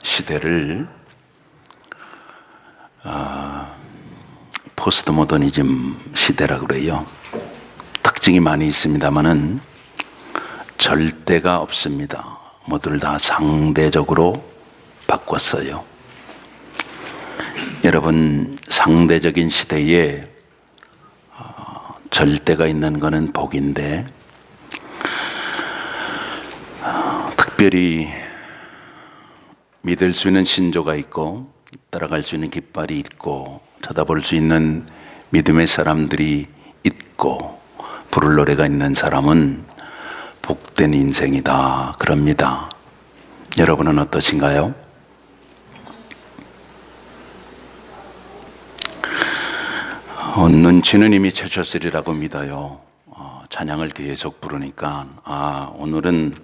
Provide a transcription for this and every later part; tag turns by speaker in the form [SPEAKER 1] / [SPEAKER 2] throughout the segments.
[SPEAKER 1] 시대를 포스트 모더니즘 시대라고 그래요. 특징이 많이 있습니다만은 절대가 없습니다. 모두를 다 상대적으로 바꿨어요. 여러분, 상대적인 시대에 절대가 있는 것은 복인데, 특별히 믿을 수 있는 신조가 있고 따라갈 수 있는 깃발이 있고 쳐다볼 수 있는 믿음의 사람들이 있고 부를 노래가 있는 사람은 복된 인생이다 그럽니다. 여러분은 어떠신가요? 눈치는 이미 채셨으리라고 믿어요. 찬양을 계속 부르니까 오늘은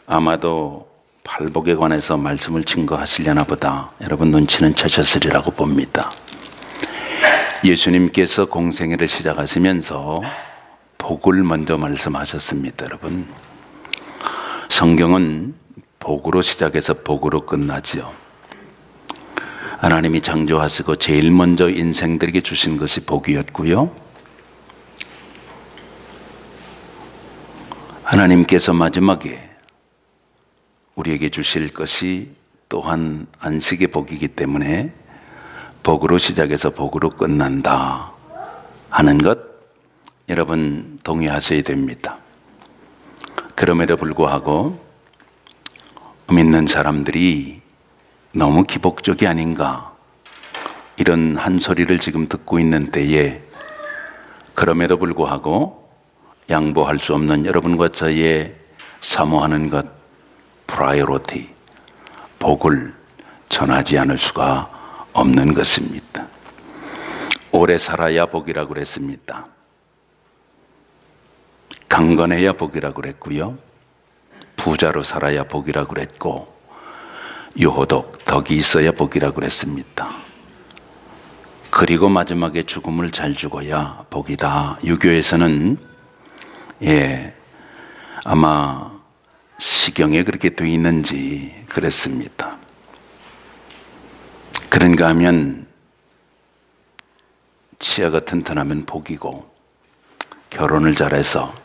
[SPEAKER 1] 아마도 팔복에 관해서 말씀을 증거하시려나 보다. 여러분, 눈치는 채셨으리라고 봅니다. 예수님께서 공생애를 시작하시면서 복을 먼저 말씀하셨습니다. 여러분, 성경은 복으로 시작해서 복으로 끝나지요. 하나님이 창조하시고 제일 먼저 인생들에게 주신 것이 복이었고요, 하나님께서 마지막에 우리에게 주실 것이 또한 안식의 복이기 때문에 복으로 시작해서 복으로 끝난다 하는 것, 여러분 동의하셔야 됩니다. 그럼에도 불구하고 믿는 사람들이 너무 기복적이 아닌가, 이런 한 소리를 지금 듣고 있는 때에 그럼에도 불구하고 양보할 수 없는 여러분과 저의 사모하는 것, 프라이어리티, 복을 전하지 않을 수가 없는 것입니다. 오래 살아야 복이라고 그랬습니다. 강건해야 복이라고 그랬고요, 부자로 살아야 복이라고 그랬고, 유호독, 덕이 있어야 복이라고 그랬습니다. 그리고 마지막에 죽음을 잘 죽어야 복이다. 유교에서는 아마 시경에 그렇게 되어 있는지 그랬습니다. 그런가 하면 치아가 튼튼하면 복이고, 결혼을 잘해서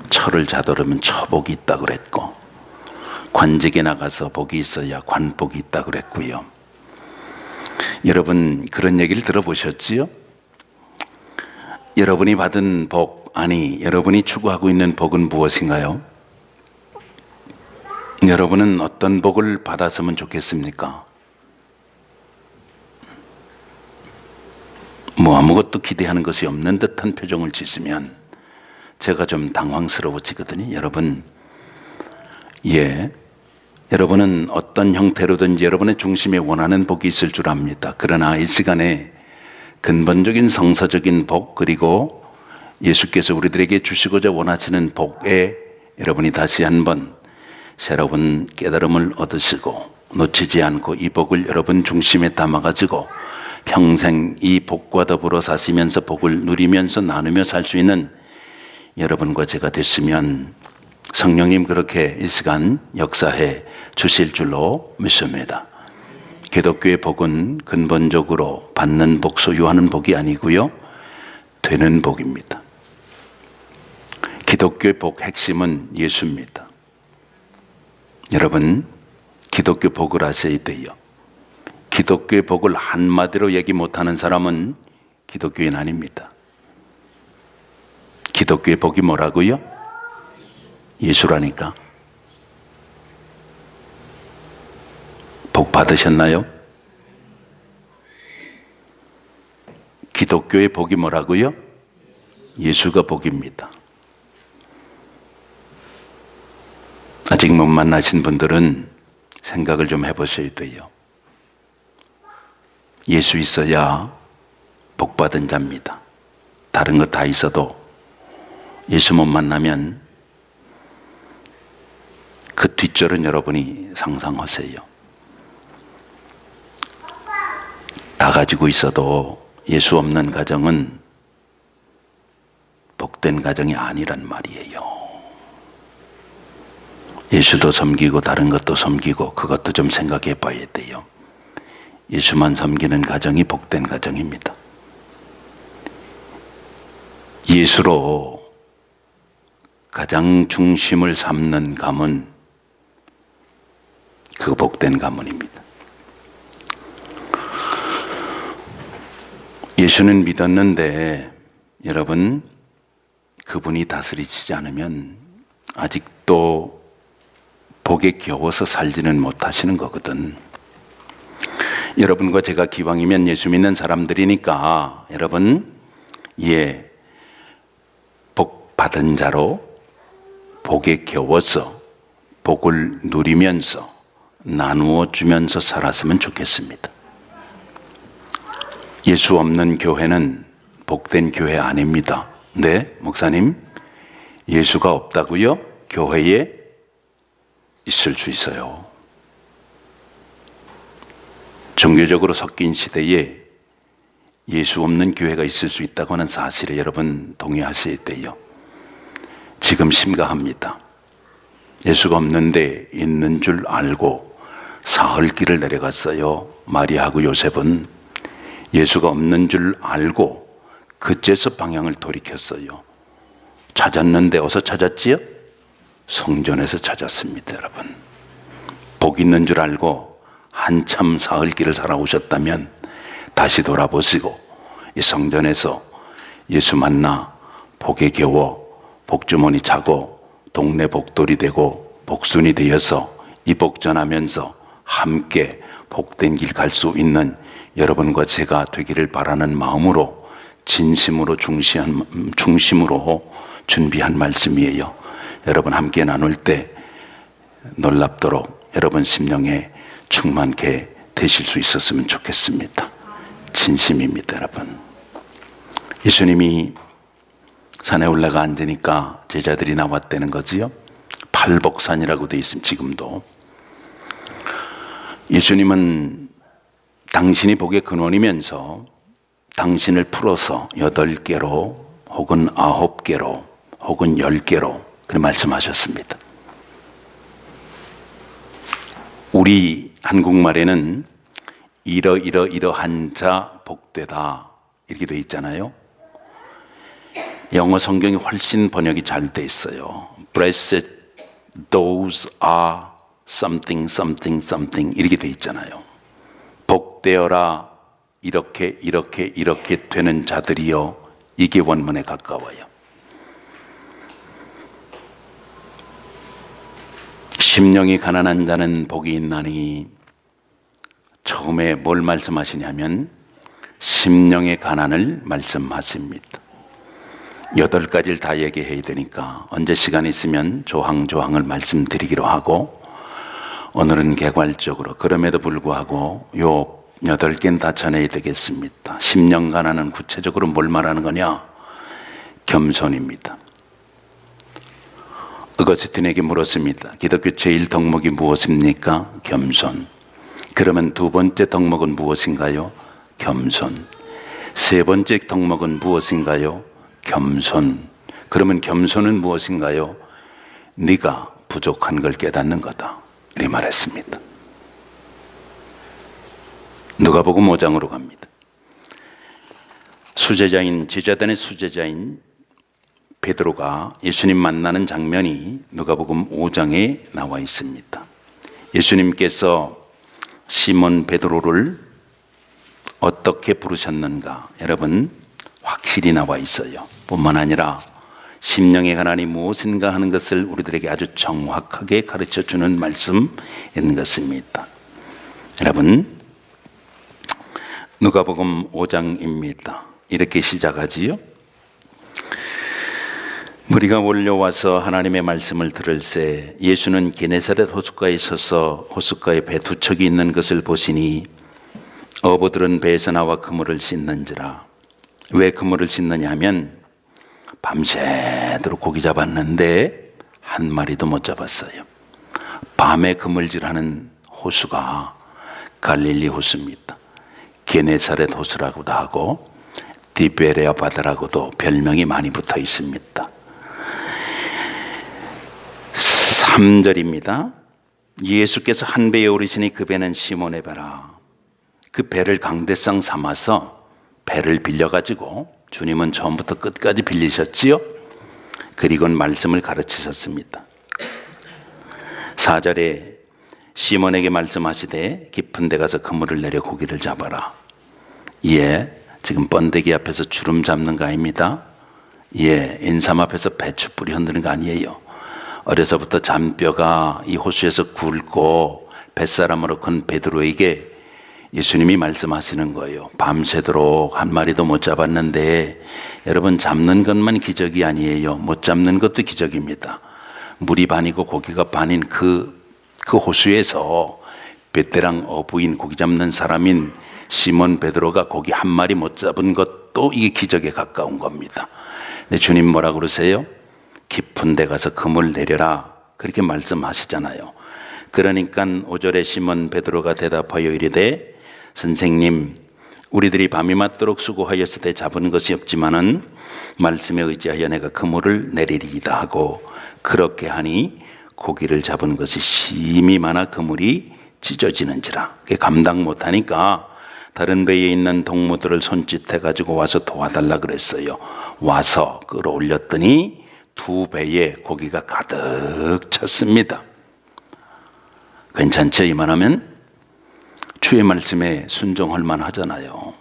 [SPEAKER 1] 철을 자도르면 처복이 있다 그랬고, 관직에 나가서 복이 있어야 관복이 있다 그랬고요. 여러분, 그런 얘기를 들어보셨지요? 여러분이 받은 복, 여러분이 추구하고 있는 복은 무엇인가요? 여러분은 어떤 복을 받았으면 좋겠습니까? 아무것도 기대하는 것이 없는 듯한 표정을 짓으면 제가 좀 당황스러워지거든요. 여러분은 어떤 형태로든지 여러분의 중심에 원하는 복이 있을 줄 압니다. 그러나 이 시간에 근본적인 성서적인 복, 그리고 예수께서 우리들에게 주시고자 원하시는 복에 여러분이 다시 한번 새로운 깨달음을 얻으시고 놓치지 않고 이 복을 여러분 중심에 담아가지고 평생 이 복과 더불어 사시면서 복을 누리면서 나누며 살 수 있는 여러분과 제가 됐으면 성령님 그렇게 이 시간 역사해 주실 줄로 믿습니다. 기독교의 복은 근본적으로 받는 복, 소유하는 복이 아니고요, 되는 복입니다. 기독교의 복 핵심은 예수입니다. 여러분, 기독교 복을 아셔야 돼요. 기독교의 복을 한마디로 얘기 못하는 사람은 기독교인 아닙니다. 기독교의 복이 뭐라고요? 예수라니까. 복 받으셨나요? 기독교의 복이 뭐라고요? 예수가 복입니다. 아직 못 만나신 분들은 생각을 좀 해보셔야 돼요. 예수 있어야 복 받은 자입니다. 다른 거 다 있어도 예수 못 만나면 그 뒷절은 여러분이 상상하세요. 다 가지고 있어도 예수 없는 가정은 복된 가정이 아니란 말이에요. 예수도 섬기고 다른 것도 섬기고 그것도 좀 생각해 봐야 돼요. 예수만 섬기는 가정이 복된 가정입니다. 예수로 가장 중심을 삼는 가문, 그 복된 가문입니다. 예수는 믿었는데 여러분, 그분이 다스리시지 않으면 아직도 복에 겨워서 살지는 못하시는 거거든. 여러분과 제가 기왕이면 예수 믿는 사람들이니까 여러분, 복 받은 자로 복에 겨워서 복을 누리면서 나누어 주면서 살았으면 좋겠습니다. 예수 없는 교회는 복된 교회 아닙니다. 네, 목사님, 예수가 없다고요? 교회에 있을 수 있어요. 종교적으로 섞인 시대에 예수 없는 교회가 있을 수 있다고 하는 사실에 여러분 동의하셔야 돼요. 지금 심각합니다. 예수가 없는데 있는 줄 알고 사흘길을 내려갔어요. 마리아하고 요셉은 예수가 없는 줄 알고 그제서 방향을 돌이켰어요. 찾았는데 어디서 찾았지요? 성전에서 찾았습니다. 여러분, 복 있는 줄 알고 한참 사흘길을 살아오셨다면 다시 돌아보시고 이 성전에서 예수 만나 복에 겨워 복주머니 차고 동네 복돌이 되고 복순이 되어서 이 복 전하면서 함께 복된 길 갈 수 있는 여러분과 제가 되기를 바라는 마음으로 진심으로 중심으로 준비한 말씀이에요. 여러분 함께 나눌 때 놀랍도록 여러분 심령에 충만케 되실 수 있었으면 좋겠습니다. 진심입니다. 여러분, 예수님이 산에 올라가 앉으니까 제자들이 나왔다는 거지요. 팔복산이라고 되어 있습니다. 지금도 예수님은 당신이 복의 근원이면서 당신을 풀어서 8개로 혹은 9개로 혹은 10개로 그렇게 말씀하셨습니다. 우리 한국말에는 이러이러이러한 자 복되다 이렇게 되어 있잖아요. 영어 성경이 훨씬 번역이 잘 돼 있어요. Blessed those are something something something 이렇게 돼 있잖아요. 복되어라 이렇게 되는 자들이요, 이게 원문에 가까워요. 심령이 가난한 자는 복이 있나니, 처음에 뭘 말씀하시냐면 심령의 가난을 말씀하십니다. 8가지를 다 얘기해야 되니까 언제 시간 있으면 조항을 말씀드리기로 하고, 오늘은 개괄적으로 그럼에도 불구하고 요 8개는 다 전해야 되겠습니다. 심령 가난은 구체적으로 뭘 말하는 거냐? 겸손입니다. 어거스틴에게 물었습니다. 기독교 제일 덕목이 무엇입니까? 겸손. 그러면 2번째 덕목은 무엇인가요? 겸손. 3번째 덕목은 무엇인가요? 겸손. 그러면 겸손은 무엇인가요? 네가 부족한 걸 깨닫는 거다, 이렇게 말했습니다. 누가복음 5장으로 갑니다. 제자단의 수제자인 베드로가 예수님 만나는 장면이 누가복음 5장에 나와 있습니다. 예수님께서 시몬 베드로를 어떻게 부르셨는가, 여러분 확실히 나와 있어요. 뿐만 아니라 심령의 가난이 무엇인가 하는 것을 우리들에게 아주 정확하게 가르쳐주는 말씀인 것입니다. 여러분, 누가복음 5장입니다. 이렇게 시작하지요. 무리가 몰려와서 하나님의 말씀을 들을새 예수는 게네사렛 호숫가에 서서 호숫가에 배 2척이 있는 것을 보시니 어부들은 배에서 나와 그물을 씻는지라. 왜 그물을 씻느냐 하면 밤새도록 고기 잡았는데 한 마리도 못 잡았어요. 밤에 그물질하는 호수가 갈릴리 호수입니다. 게네사렛 호수라고도 하고 디베레아 바다라고도 별명이 많이 붙어 있습니다. 3절입니다. 예수께서 한 배에 오르시니 그 배는 시몬의 배라. 그 배를 강대상 삼아서 배를 빌려가지고 주님은 처음부터 끝까지 빌리셨지요. 그리고는 말씀을 가르치셨습니다. 4절에 시몬에게 말씀하시되 깊은 데 가서 그물을 내려 고기를 잡아라. 예, 지금 번데기 앞에서 주름 잡는 거 아닙니다. 예, 인삼 앞에서 배추 뿌리 흔드는 거 아니에요. 어려서부터 잔뼈가 이 호수에서 굵고 뱃사람으로 큰 베드로에게 예수님이 말씀하시는 거예요. 밤새도록 한 마리도 못 잡았는데, 여러분, 잡는 것만 기적이 아니에요. 못 잡는 것도 기적입니다. 물이 반이고 고기가 반인 그 호수에서 베테랑 어부인 고기 잡는 사람인 시몬 베드로가 고기 한 마리 못 잡은 것도 이게 기적에 가까운 겁니다. 근데 주님 뭐라 그러세요? 깊은 데 가서 그물 내려라, 그렇게 말씀하시잖아요. 그러니까 5절에 시몬 베드로가 대답하여 이르되 선생님, 우리들이 밤이 맞도록 수고하였을 때 잡은 것이 없지만은 말씀에 의지하여 내가 그물을 내리리이다 하고, 그렇게 하니 고기를 잡은 것이 심히 많아 그물이 찢어지는지라. 감당 못하니까 다른 배에 있는 동무들을 손짓해 가지고 와서 도와달라 그랬어요. 와서 끌어올렸더니 두 배에 고기가 가득 찼습니다. 괜찮죠? 이만하면 주의 말씀에 순종할 만하잖아요.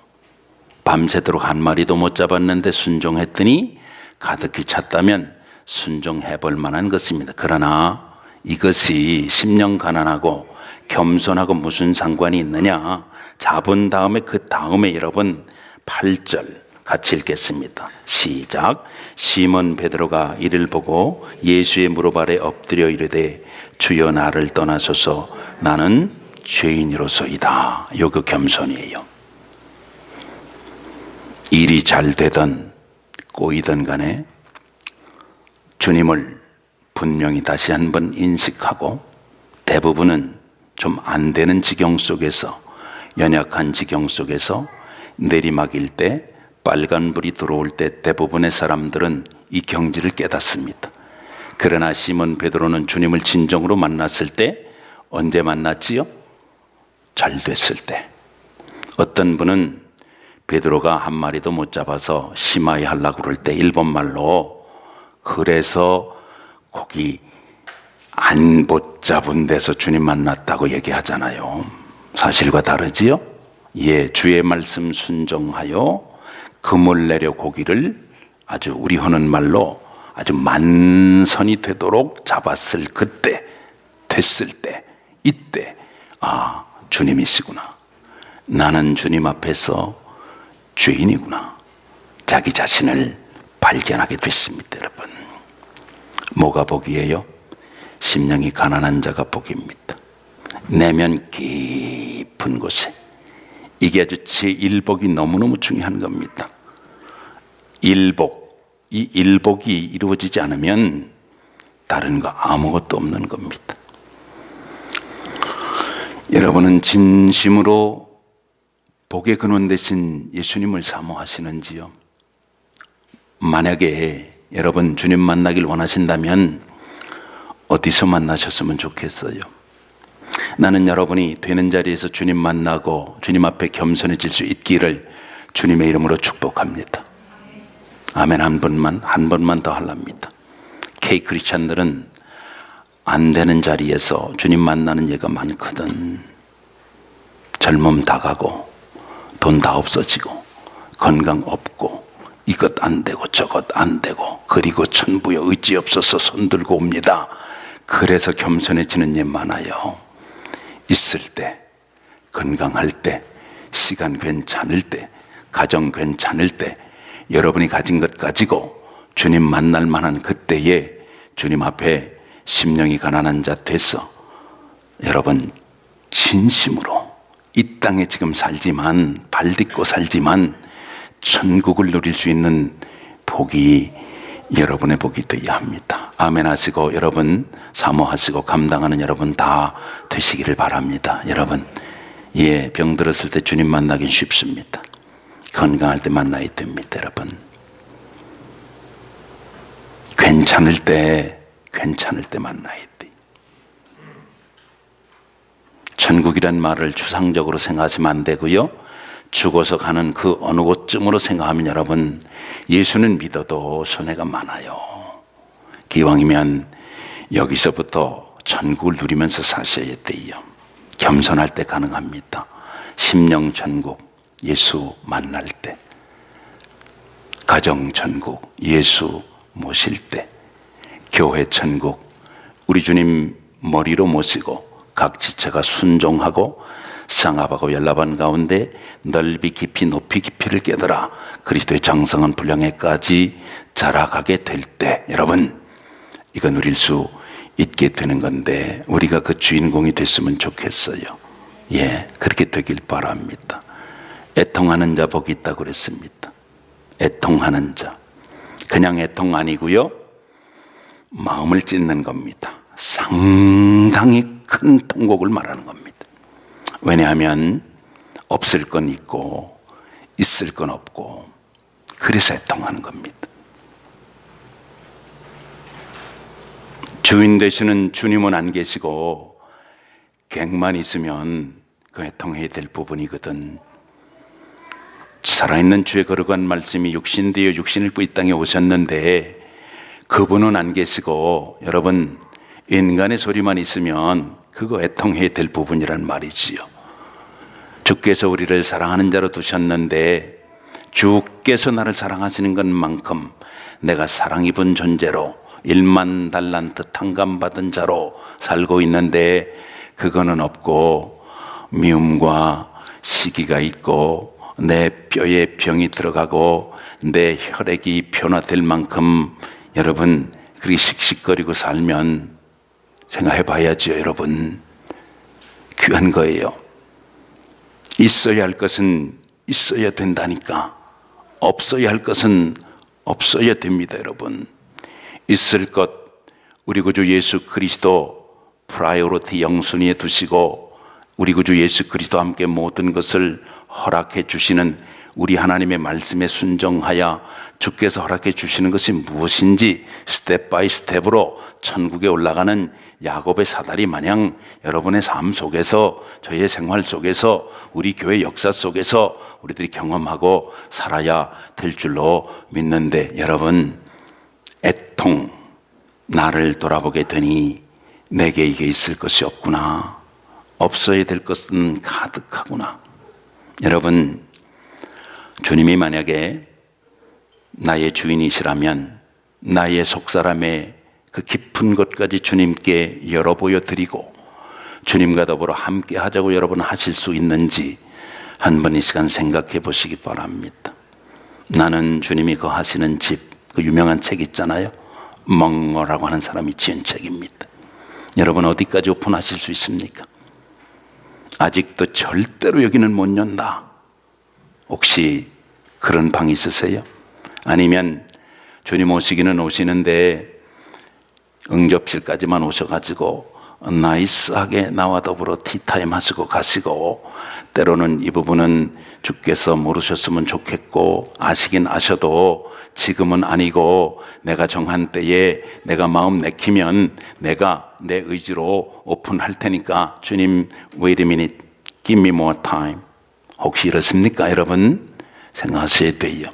[SPEAKER 1] 밤새도록 한 마리도 못 잡았는데 순종했더니 가득히 찼다면 순종해 볼 만한 것입니다. 그러나 이것이 심령 가난하고 겸손하고 무슨 상관이 있느냐? 잡은 다음에 그 다음에 여러분 8절 같이 읽겠습니다. 시작. 시몬 베드로가 이를 보고 예수의 무릎 아래 엎드려 이르되 주여 나를 떠나소서 나는 죄인으로서이다. 요거 겸손이에요. 일이 잘 되든 꼬이든 간에 주님을 분명히 다시 한번 인식하고, 대부분은 좀 안 되는 지경 속에서, 연약한 지경 속에서 내리막일 때, 빨간불이 들어올 때 대부분의 사람들은 이 경지를 깨닫습니다. 그러나 시몬 베드로는 주님을 진정으로 만났을 때 언제 만났지요? 잘 됐을 때. 어떤 분은 베드로가 한 마리도 못 잡아서 심하게 하려고 그럴 때 일본말로 그래서 고기 안 못 잡은 데서 주님 만났다고 얘기하잖아요. 사실과 다르지요? 예, 주의 말씀 순종하여 그물 내려 고기를 아주 우리 하는 말로 아주 만선이 되도록 잡았을 그때, 됐을 때, 이때 아, 주님이시구나. 나는 주님 앞에서 죄인이구나. 자기 자신을 발견하게 됐습니다. 여러분, 뭐가 복이에요? 심령이 가난한 자가 복입니다. 내면 깊은 곳에, 이게 아주 제1복이 너무너무 중요한 겁니다. 일복, 이 일복이 이루어지지 않으면 다른 거 아무것도 없는 겁니다. 여러분은 진심으로 복의 근원 되신 예수님을 사모하시는지요? 만약에 여러분 주님 만나길 원하신다면 어디서 만나셨으면 좋겠어요? 나는 여러분이 되는 자리에서 주님 만나고 주님 앞에 겸손해질 수 있기를 주님의 이름으로 축복합니다. 아멘. 한 번만 더 하랍니다. K 크리스찬들은 안 되는 자리에서 주님 만나는 예가 많거든. 젊음 다 가고 돈 다 없어지고 건강 없고 이것 안 되고 저것 안 되고 그리고 천부여 의지 없어서 손 들고 옵니다. 그래서 겸손해지는 예 많아요. 있을 때, 건강할 때, 시간 괜찮을 때, 가정 괜찮을 때, 여러분이 가진 것 가지고 주님 만날 만한 그때에 주님 앞에 심령이 가난한 자 돼서 여러분 진심으로 이 땅에 지금 살지만, 발 딛고 살지만 천국을 누릴 수 있는 복이 여러분의 복이 되어야 합니다. 아멘 하시고 여러분 사모하시고 감당하는 여러분 다 되시기를 바랍니다. 여러분, 예, 병 들었을 때 주님 만나긴 쉽습니다. 건강할 때 만나야 됩니다. 여러분, 괜찮을 때 만나야 돼. 천국이란 말을 추상적으로 생각하시면 안 되고요. 죽어서 가는 그 어느 곳쯤으로 생각하면 여러분, 예수는 믿어도 손해가 많아요. 기왕이면 여기서부터 천국을 누리면서 사셔야 돼요. 겸손할 때 가능합니다. 심령 천국, 예수 만날 때, 가정 천국, 예수 모실 때, 교회 천국, 우리 주님 머리로 모시고 각 지체가 순종하고 쌍합하고 연합한 가운데 넓이 깊이 높이 깊이를 깨달아 그리스도의 장성한 분량에까지 자라가게 될 때, 여러분, 이거 누릴 수 있게 되는 건데 우리가 그 주인공이 됐으면 좋겠어요. 예, 그렇게 되길 바랍니다. 애통하는 자 복이 있다고 그랬습니다. 애통하는 자, 그냥 애통 아니고요, 마음을 찢는 겁니다. 상당히 큰 통곡을 말하는 겁니다. 왜냐하면 없을 건 있고 있을 건 없고, 그래서 애통하는 겁니다. 주인 되시는 주님은 안 계시고 객만 있으면 그 애통해야 될 부분이거든. 살아있는 주의 거룩한 말씀이 육신되어 육신을 입고 이 땅에 오셨는데 그분은 안 계시고 여러분, 인간의 소리만 있으면 그거 애통해야 될 부분이란 말이지요. 주께서 우리를 사랑하는 자로 두셨는데 주께서 나를 사랑하시는 것만큼 내가 사랑 입은 존재로 1만 달란트 탕감받은 자로 살고 있는데 그거는 없고 미움과 시기가 있고 내 뼈에 병이 들어가고 내 혈액이 변화될 만큼 여러분, 그렇게 씩씩거리고 살면 생각해 봐야죠. 여러분, 귀한 거예요. 있어야 할 것은 있어야 된다니까. 없어야 할 것은 없어야 됩니다. 여러분, 있을 것 우리 구주 예수 그리스도 프라이오리티 영순위에 두시고 우리 구주 예수 그리스도와 함께 모든 것을 허락해 주시는 우리 하나님의 말씀에 순종하여 주께서 허락해 주시는 것이 무엇인지 스텝 바이 스텝으로 천국에 올라가는 야곱의 사다리 마냥 여러분의 삶 속에서, 저희의 생활 속에서, 우리 교회 역사 속에서 우리들이 경험하고 살아야 될 줄로 믿는데, 여러분, 애통, 나를 돌아보게 되니 내게 이게 있을 것이 없구나, 없어야 될 것은 가득하구나. 여러분, 주님이 만약에 나의 주인이시라면 나의 속사람의 그 깊은 것까지 주님께 열어 보여드리고 주님과 더불어 함께 하자고 여러분 하실 수 있는지 한번 이 시간 생각해 보시기 바랍니다. 나는 주님이 거하시는 집, 그 유명한 책 있잖아요. 멍어라고 하는 사람이 지은 책입니다. 여러분, 어디까지 오픈하실 수 있습니까? 아직도 절대로 여기는 못 연다. 혹시 그런 방 있으세요? 아니면 주님 오시기는 오시는데 응접실까지만 오셔가지고 나이스하게 나와 더불어 티타임 하시고 가시고, 때로는 이 부분은 주께서 모르셨으면 좋겠고 아시긴 아셔도 지금은 아니고 내가 정한 때에 내가 마음 내키면 내가 내 의지로 오픈할 테니까 주님 wait a minute, give me more time. 혹시 이렇습니까? 여러분, 생각하셔야 돼요.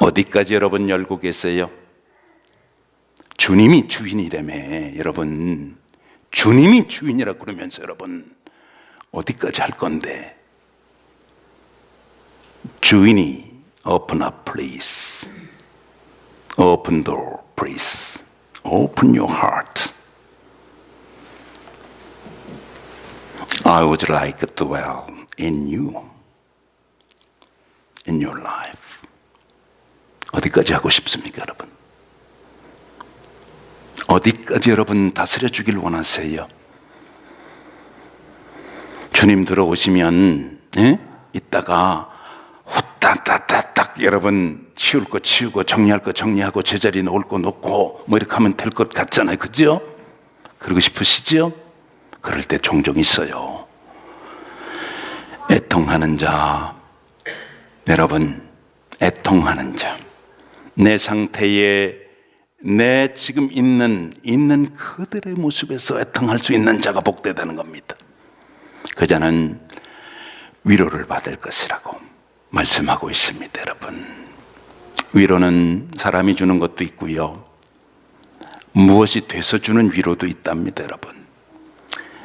[SPEAKER 1] 어디까지 여러분 열고 계세요? 주님이 주인이라며. 여러분, 주님이 주인이라 그러면서 여러분 어디까지 할 건데? 주인이 open up please, open door please, open your heart. I would like to dwell in you, in your life. 어디까지 하고 싶습니까, 여러분? 어디까지 여러분 다스려 주길 원하세요? 주님 들어오시면 이따가 후딱딱딱딱 여러분 치울 거 치우고 정리할 거 정리하고 제자리 놓을 거 놓고 뭐 이렇게 하면 될 것 같잖아요. 그죠? 그러고 싶으시죠? 그럴 때 종종 있어요. 애통하는 자, 여러분, 애통하는 자, 내 상태에 내 지금 있는 그들의 모습에서 애통할 수 있는 자가 복되다는 겁니다. 그 자는 위로를 받을 것이라고 말씀하고 있습니다. 여러분, 위로는 사람이 주는 것도 있고요, 무엇이 돼서 주는 위로도 있답니다.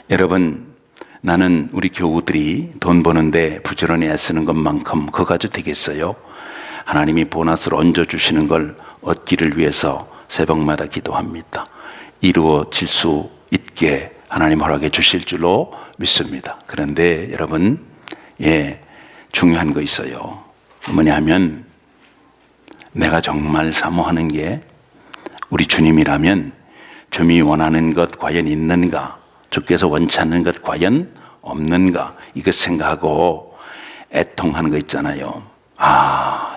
[SPEAKER 1] 여러분, 나는 우리 교우들이 돈 버는데 부지런히 애쓰는 것만큼 그거 가지고 되겠어요? 하나님이 보너스를 얹어주시는 걸 얻기를 위해서 새벽마다 기도합니다. 이루어질 수 있게 하나님 허락해 주실 줄로 믿습니다. 그런데 여러분, 중요한 거 있어요. 뭐냐 하면, 내가 정말 사모하는 게 우리 주님이라면 주님이 원하는 것 과연 있는가, 주께서 원치 않는 것 과연 없는가, 이것 생각하고 애통하는 거 있잖아요.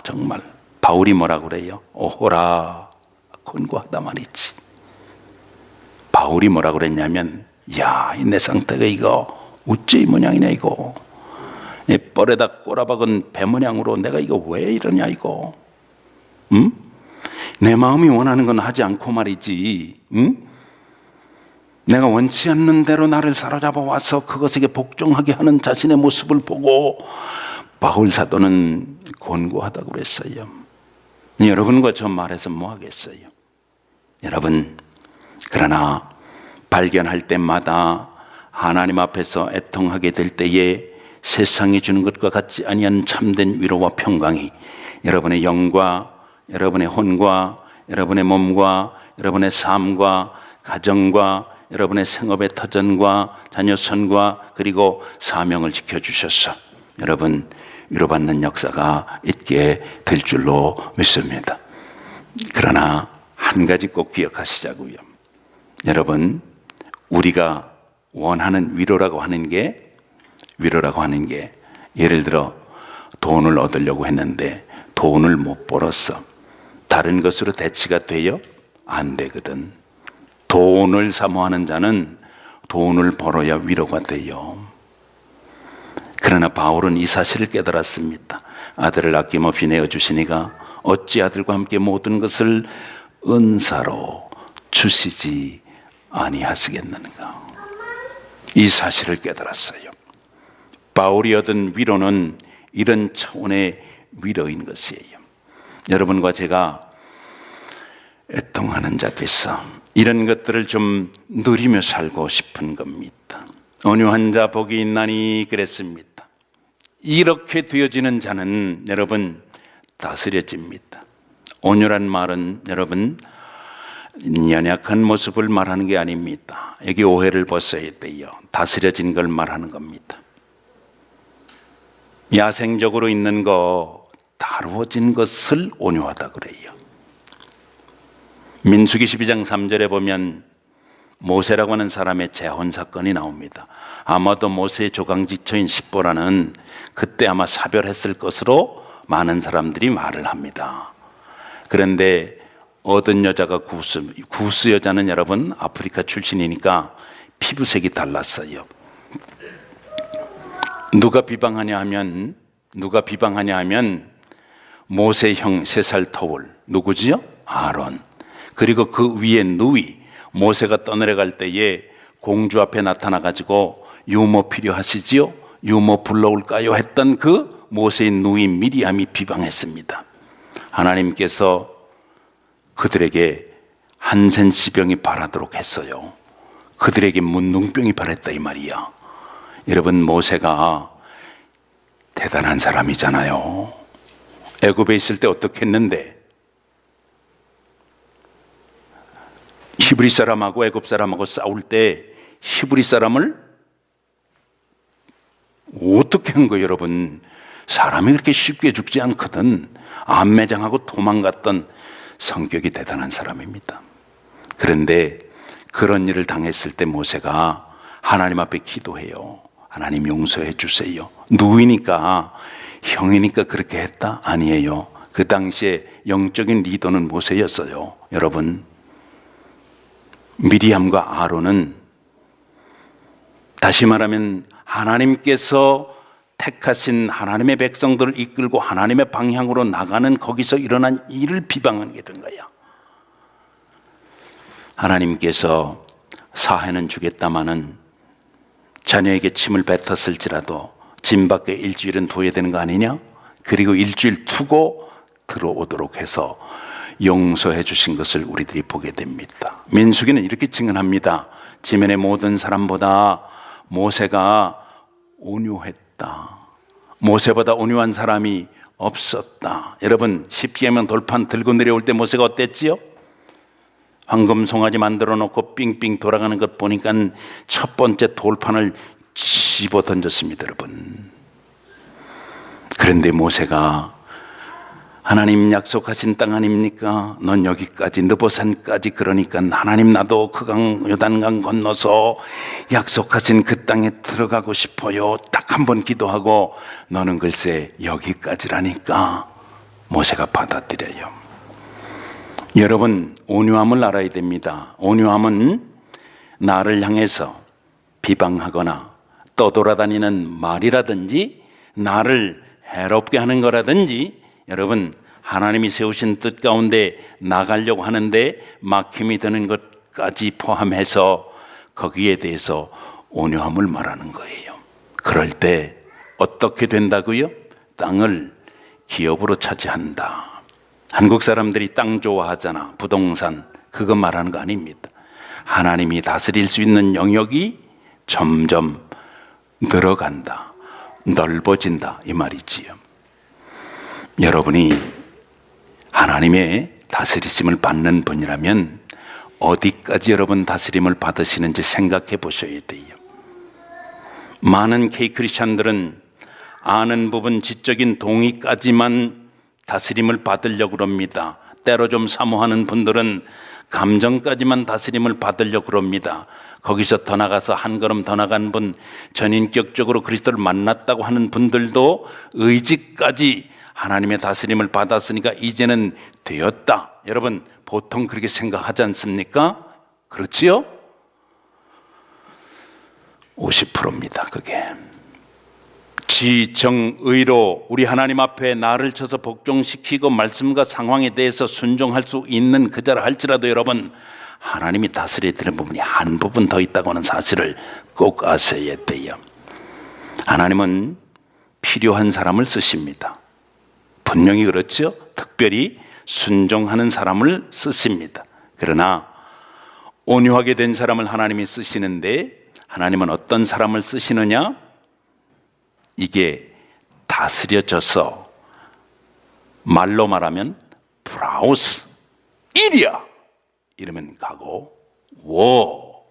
[SPEAKER 1] 정말 바울이 뭐라고 그래요? 오호라 권고하다 말이지. 바울이 뭐라고 그랬냐면, 이 내 상태가 이거 어째 이 모양이냐 이거, 이 뻘에다 꼬라박은 배 모양으로 내가 이거 왜 이러냐 이거, 내 마음이 원하는 건 하지 않고 말이지, 내가 원치 않는 대로 나를 사로잡아 와서 그것에게 복종하게 하는 자신의 모습을 보고 바울 사도는 권고하다고 그랬어요. 여러분과 저 말해서 뭐 하겠어요? 여러분, 그러나 발견할 때마다 하나님 앞에서 애통하게 될 때에 세상이 주는 것과 같지 아니한 참된 위로와 평강이 여러분의 영과 여러분의 혼과 여러분의 몸과 여러분의 삶과 가정과 여러분의 생업의 터전과 자녀선과 그리고 사명을 지켜주셔서 여러분 위로받는 역사가 있게 될 줄로 믿습니다. 그러나 한 가지 꼭 기억하시자고요. 여러분, 우리가 원하는 위로라고 하는 게 예를 들어 돈을 얻으려고 했는데 돈을 못 벌었어. 다른 것으로 대치가 돼요? 안 되거든. 돈을 사모하는 자는 돈을 벌어야 위로가 돼요. 그러나 바울은 이 사실을 깨달았습니다. 아들을 아낌없이 내어주시니가 어찌 아들과 함께 모든 것을 은사로 주시지 아니하시겠느냐. 이 사실을 깨달았어요. 바울이 얻은 위로는 이런 차원의 위로인 것이에요. 여러분과 제가 애통하는 자 됐어. 이런 것들을 좀 누리며 살고 싶은 겁니다. 온유한 자 복이 있나니 그랬습니다. 이렇게 되어지는 자는 여러분 다스려집니다. 온유란 말은 여러분 연약한 모습을 말하는 게 아닙니다. 여기 오해를 벗어야 돼요. 다스려진 걸 말하는 겁니다. 야생적으로 있는 거, 다루어진 것을 온유하다 그래요. 민수기 12장 3절에 보면 모세라고 하는 사람의 재혼 사건이 나옵니다. 아마도 모세의 조강지처인 십보라는 그때 아마 사별했을 것으로 많은 사람들이 말을 합니다. 그런데 얻은 여자가 구스 여자는 여러분 아프리카 출신이니까 피부색이 달랐어요. 누가 비방하냐 하면 모세 형 3살 터울 누구지요? 아론. 그리고 그 위에 누이, 모세가 떠내려갈 때에 공주 앞에 나타나 가지고 유모 필요하시지요? 유모 불러올까요? 했던 그 모세의 누이 미리암이 비방했습니다. 하나님께서 그들에게 한센시병이 발하도록 했어요. 그들에게 문둥병이 발했다 이 말이야. 여러분, 모세가 대단한 사람이잖아요. 애굽에 있을 때 어떻게 했는데 히브리 사람하고 애굽 사람하고 싸울 때 히브리 사람을 어떻게 한 거예요? 여러분, 사람이 그렇게 쉽게 죽지 않거든. 안매장하고 도망갔던 성격이 대단한 사람입니다. 그런데 그런 일을 당했을 때 모세가 하나님 앞에 기도해요. 하나님 용서해 주세요. 누이니까, 형이니까 그렇게 했다? 아니에요. 그 당시에 영적인 리더는 모세였어요. 여러분, 미리암과 아론은 다시 말하면 하나님께서 택하신 하나님의 백성들을 이끌고 하나님의 방향으로 나가는 거기서 일어난 일을 비방하게 된 거야. 하나님께서 사해는 주겠다마는 자녀에게 침을 뱉었을지라도 진 밖에 일주일은 둬야 되는 거 아니냐? 그리고 일주일 두고 들어오도록 해서 용서해 주신 것을 우리들이 보게 됩니다. 민수기는 이렇게 증언합니다. 지면의 모든 사람보다 모세가 온유했다. 모세보다 온유한 사람이 없었다. 여러분, 십계명 돌판 들고 내려올 때 모세가 어땠지요? 황금 송아지 만들어 놓고 삥삥 돌아가는 것 보니까 첫 번째 돌판을 집어 던졌습니다, 여러분. 그런데 모세가 하나님 약속하신 땅 아닙니까? 넌 여기까지 느보산까지, 그러니까 하나님 나도 그 강 요단강 건너서 약속하신 그 땅에 들어가고 싶어요. 딱 한 번 기도하고 너는 글쎄 여기까지라니까 모세가 받아들여요. 여러분, 온유함을 알아야 됩니다. 온유함은 나를 향해서 비방하거나 떠돌아다니는 말이라든지 나를 해롭게 하는 거라든지, 여러분, 하나님이 세우신 뜻 가운데 나가려고 하는데 막힘이 드는 것까지 포함해서 거기에 대해서 온유함을 말하는 거예요. 그럴 때 어떻게 된다고요? 땅을 기업으로 차지한다. 한국 사람들이 땅 좋아하잖아. 부동산, 그거 말하는 거 아닙니다. 하나님이 다스릴 수 있는 영역이 점점 늘어간다, 넓어진다, 이 말이지요. 여러분이 하나님의 다스리심을 받는 분이라면 어디까지 여러분 다스림을 받으시는지 생각해 보셔야 돼요. 많은 K크리스찬들은 아는 부분 지적인 동의까지만 다스림을 받으려고 그럽니다. 때로 좀 사모하는 분들은 감정까지만 다스림을 받으려고 그럽니다. 거기서 더 나가서 한 걸음 더 나간 분, 전인격적으로 그리스도를 만났다고 하는 분들도 의지까지 하나님의 다스림을 받았으니까 이제는 되었다. 여러분, 보통 그렇게 생각하지 않습니까? 그렇지요? 50%입니다, 그게. 지정의로 우리 하나님 앞에 나를 쳐서 복종시키고 말씀과 상황에 대해서 순종할 수 있는 그 자를 할지라도 여러분, 하나님이 다스려야 되는 부분이 한 부분 더 있다고 하는 사실을 꼭 아셔야 돼요. 하나님은 필요한 사람을 쓰십니다. 분명히 그렇죠. 특별히 순종하는 사람을 쓰십니다. 그러나 온유하게 된 사람을 하나님이 쓰시는데 하나님은 어떤 사람을 쓰시느냐? 이게 다스려져서 말로 말하면 브라우스, 이리야 이러면 가고 워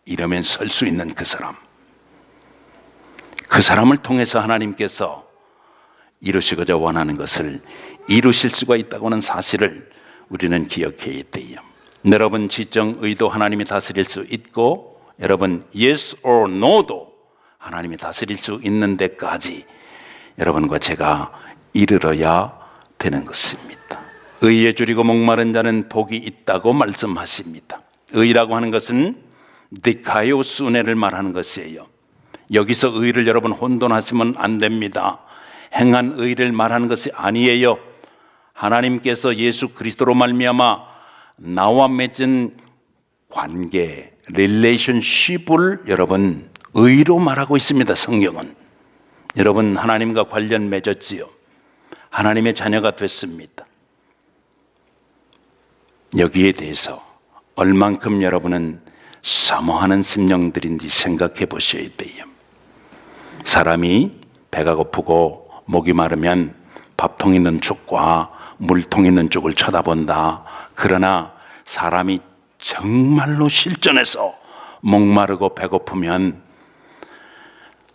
[SPEAKER 1] 이러면 설 수 있는 그 사람, 그 사람을 통해서 하나님께서 이루시고자 원하는 것을 이루실 수가 있다고 하는 사실을 우리는 기억해야 돼요. 여러분, 지정 의도 하나님이 다스릴 수 있고, 여러분 yes or no도 하나님이 다스릴 수 있는 데까지 여러분과 제가 이르러야 되는 것입니다. 의에 줄이고 목마른 자는 복이 있다고 말씀하십니다. 의라고 하는 것은 디카이오스 은혜를 말하는 것이에요. 여기서 의를 여러분 혼돈하시면 안 됩니다. 행한 의를 말하는 것이 아니에요. 하나님께서 예수 그리스도로 말미암아 나와 맺은 관계, 릴레이션십을 여러분 의로 말하고 있습니다. 성경은. 여러분 하나님과 관련 맺었지요. 하나님의 자녀가 됐습니다. 여기에 대해서 얼만큼 여러분은 사모하는 심령들인지 생각해 보셔야 돼요. 사람이 배가 고프고 목이 마르면 밥통 있는 쪽과 물통 있는 쪽을 쳐다본다. 그러나 사람이 정말로 실전에서 목마르고 배고프면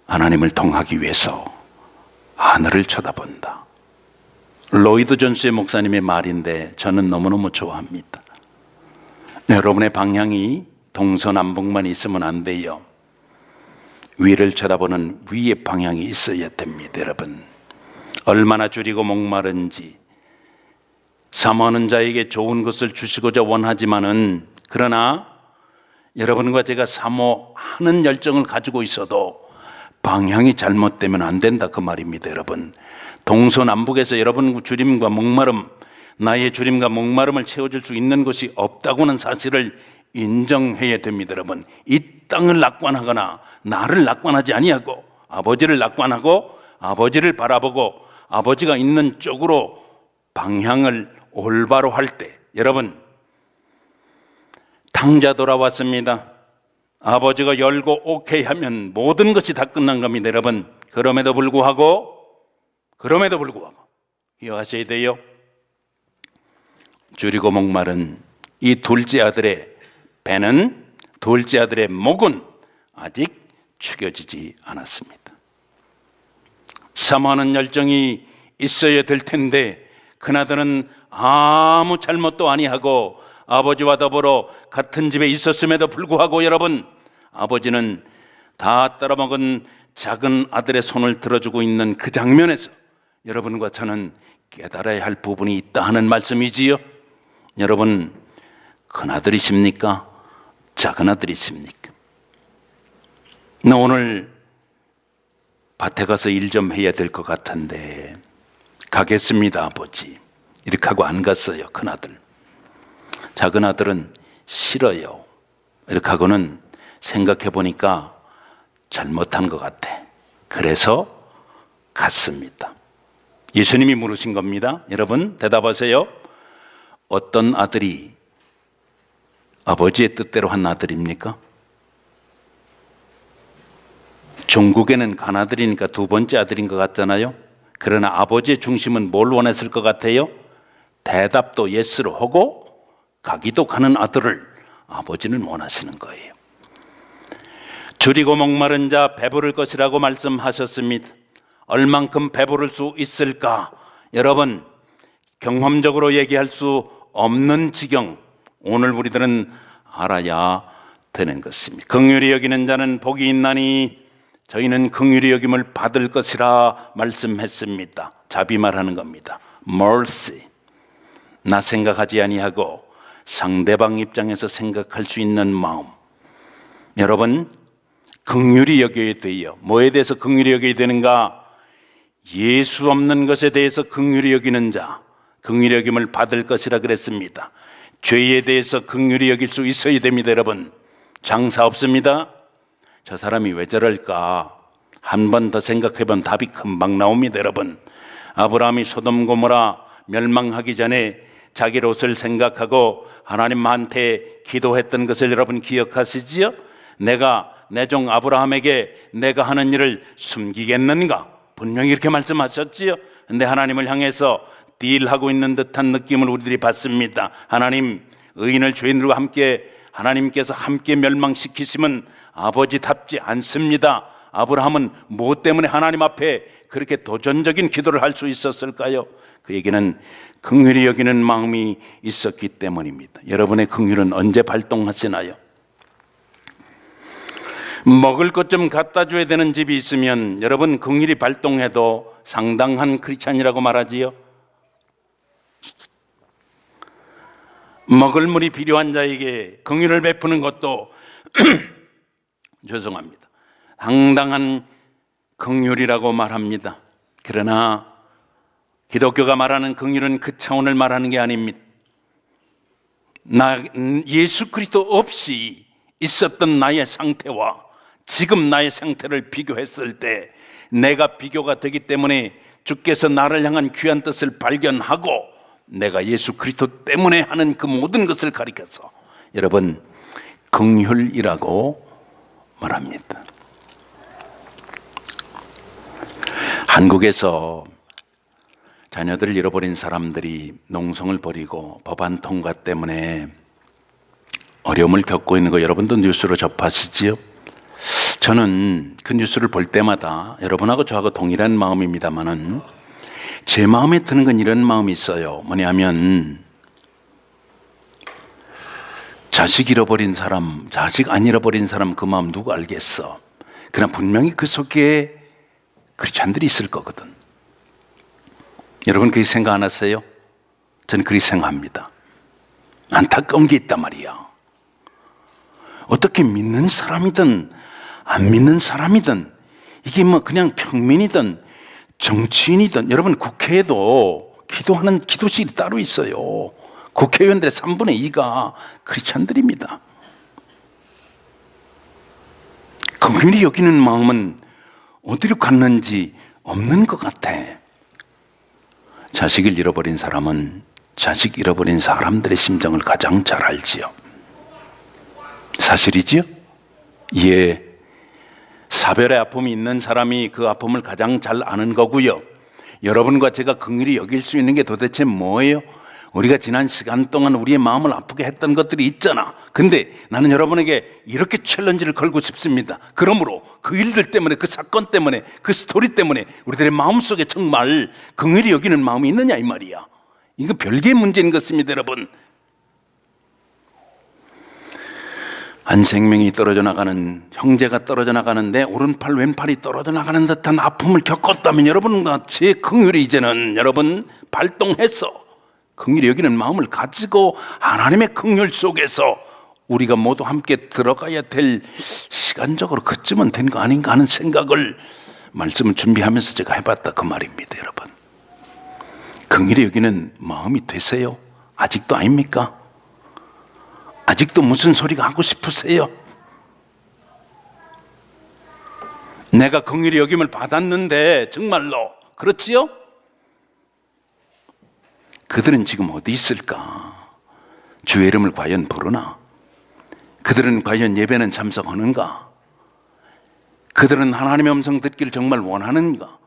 [SPEAKER 1] 하나님을 통하기 위해서 하늘을 쳐다본다. 로이드 존스의 목사님의 말인데 저는 너무너무 좋아합니다. 여러분의 방향이 동서남북만 있으면 안 돼요. 위를 쳐다보는 위의 방향이 있어야 됩니다. 여러분, 얼마나 줄이고 목마른지 사모하는 자에게 좋은 것을 주시고자 원하지만은, 그러나 여러분과 제가 사모하는 열정을 가지고 있어도 방향이 잘못되면 안 된다, 그 말입니다. 여러분, 동서남북에서 여러분 주림과 목마름, 나의 주림과 목마름을 채워줄 수 있는 것이 없다고는 사실을 인정해야 됩니다. 여러분, 이 땅을 낙관하거나 나를 낙관하지 아니하고 아버지를 낙관하고 아버지를 바라보고 아버지가 있는 쪽으로 방향을 올바로 할 때, 여러분, 탕자 돌아왔습니다. 아버지가 열고 오케이 하면 모든 것이 다 끝난 겁니다. 여러분, 그럼에도 불구하고 기억하셔야 돼요. 줄이고 목마른 이 둘째 아들의 배는, 둘째 아들의 목은 아직 축여지지 않았습니다. 사모하는 열정이 있어야 될 텐데 그나들은 아무 잘못도 아니하고 아버지와 더불어 같은 집에 있었음에도 불구하고 여러분, 아버지는 다 따라먹은 작은 아들의 손을 들어주고 있는 그 장면에서 여러분과 저는 깨달아야 할 부분이 있다 하는 말씀이지요. 여러분, 큰 아들이십니까? 작은 아들이십니까? 나 오늘 밭에 가서 일 좀 해야 될 것 같은데 가겠습니다, 아버지. 이렇게 하고 안 갔어요, 큰 아들. 작은 아들은 싫어요. 이렇게 하고는 생각해 보니까 잘못한 것 같아. 그래서 갔습니다. 예수님이 물으신 겁니다. 여러분, 대답하세요. 어떤 아들이 아버지의 뜻대로 한 아들입니까? 종국에는 간아들이니까 두 번째 아들인 것 같잖아요. 그러나 아버지의 중심은 뭘 원했을 것 같아요? 대답도 예스로 하고 가기도 가는 아들을 아버지는 원하시는 거예요. 줄이고 목마른 자 배부를 것이라고 말씀하셨습니다. 얼만큼 배부를 수 있을까? 여러분, 경험적으로 얘기할 수 없는 지경, 오늘 우리들은 알아야 되는 것입니다. 긍휼히 여기는 자는 복이 있나니 저희는 긍휼히 여김을 받을 것이라 말씀했습니다. 자비 말하는 겁니다. mercy. 나 생각하지 아니하고 상대방 입장에서 생각할 수 있는 마음. 여러분, 긍휼히 여겨야 돼요. 뭐에 대해서 긍휼히 여겨야 되는가? 예수 없는 것에 대해서 긍휼히 여기는 자, 긍휼히 여김을 받을 것이라 그랬습니다. 죄에 대해서 긍휼히 여길 수 있어야 됩니다. 여러분, 장사 없습니다. 저 사람이 왜 저럴까? 한 번 더 생각해보면 답이 금방 나옵니다. 여러분, 아브라함이 소돔 고모라 멸망하기 전에 자기 롯을 생각하고 하나님한테 기도했던 것을 여러분 기억하시지요? 내가 내 종 아브라함에게 내가 하는 일을 숨기겠는가? 분명히 이렇게 말씀하셨지요. 근데 하나님을 향해서 딜하고 있는 듯한 느낌을 우리들이 받습니다. 하나님, 의인을 죄인들과 함께 하나님께서 함께 멸망시키시면 아버지답지 않습니다. 아브라함은 무엇 때문에 하나님 앞에 그렇게 도전적인 기도를 할 수 있었을까요? 그 얘기는 긍휼히 여기는 마음이 있었기 때문입니다. 여러분의 긍휼은 언제 발동하시나요? 먹을 것 좀 갖다 줘야 되는 집이 있으면 여러분 긍휼이 발동해도 상당한 크리스찬이라고 말하지요. 먹을 물이 필요한 자에게 긍휼을 베푸는 것도 죄송합니다. 상당한 긍휼이라고 말합니다. 그러나 기독교가 말하는 긍휼은 그 차원을 말하는 게 아닙니다. 예수 그리스도 없이 있었던 나의 상태와 지금 나의 상태를 비교했을 때 내가 비교가 되기 때문에 주께서 나를 향한 귀한 뜻을 발견하고 내가 예수 그리스도 때문에 하는 그 모든 것을 가리켜서 여러분 긍휼이라고 말합니다. 한국에서 자녀들을 잃어버린 사람들이 농성을 벌이고 법안 통과 때문에 어려움을 겪고 있는 거 여러분도 뉴스로 접하시지요? 저는 그 뉴스를 볼 때마다 여러분하고 저하고 동일한 마음입니다만은 제 마음에 드는 건 이런 마음이 있어요. 뭐냐면 자식 잃어버린 사람, 자식 안 잃어버린 사람 그 마음 누가 알겠어? 그러나 분명히 그 속에 크리스찬들이 있을 거거든. 여러분 그렇게 생각 안 하세요? 저는 그렇게 생각합니다. 안타까운 게 있단 말이야. 어떻게 믿는 사람이든 안 믿는 사람이든 이게 뭐 그냥 평민이든 정치인이든 여러분 국회에도 기도하는 기도실이 따로 있어요. 국회의원들의 3분의 2가 크리스찬들입니다. 긍휼히 여기는 마음은 어디로 갔는지 없는 것 같아. 자식을 잃어버린 사람은 자식 잃어버린 사람들의 심정을 가장 잘 알지요. 사실이지요? 예. 사별의 아픔이 있는 사람이 그 아픔을 가장 잘 아는 거고요. 여러분과 제가 긍휼히 여길 수 있는 게 도대체 뭐예요? 우리가 지난 시간 동안 우리의 마음을 아프게 했던 것들이 있잖아. 근데 나는 여러분에게 이렇게 챌린지를 걸고 싶습니다. 그러므로 그 일들 때문에, 그 사건 때문에, 그 스토리 때문에 우리들의 마음속에 정말 긍휼히 여기는 마음이 있느냐 이 말이야. 이거 별개의 문제인 것입니다, 여러분. 한 생명이 떨어져 나가는, 형제가 떨어져 나가는데 오른팔 왼팔이 떨어져 나가는 듯한 아픔을 겪었다면 여러분과 제 긍휼이 이제는 여러분 발동해서 긍휼히 여기는 마음을 가지고 하나님의 긍휼 속에서 우리가 모두 함께 들어가야 될 시간적으로 그쯤은 된 거 아닌가 하는 생각을 말씀을 준비하면서 제가 해봤다 그 말입니다, 여러분. 긍휼히 여기는 마음이 되세요? 아직도 아닙니까? 아직도 무슨 소리가 하고 싶으세요? 내가 긍휼히 여김을 받았는데 정말로 그렇지요? 그들은 지금 어디 있을까? 주의 이름을 과연 부르나? 그들은 과연 예배는 참석하는가? 그들은 하나님의 음성 듣기를 정말 원하는가?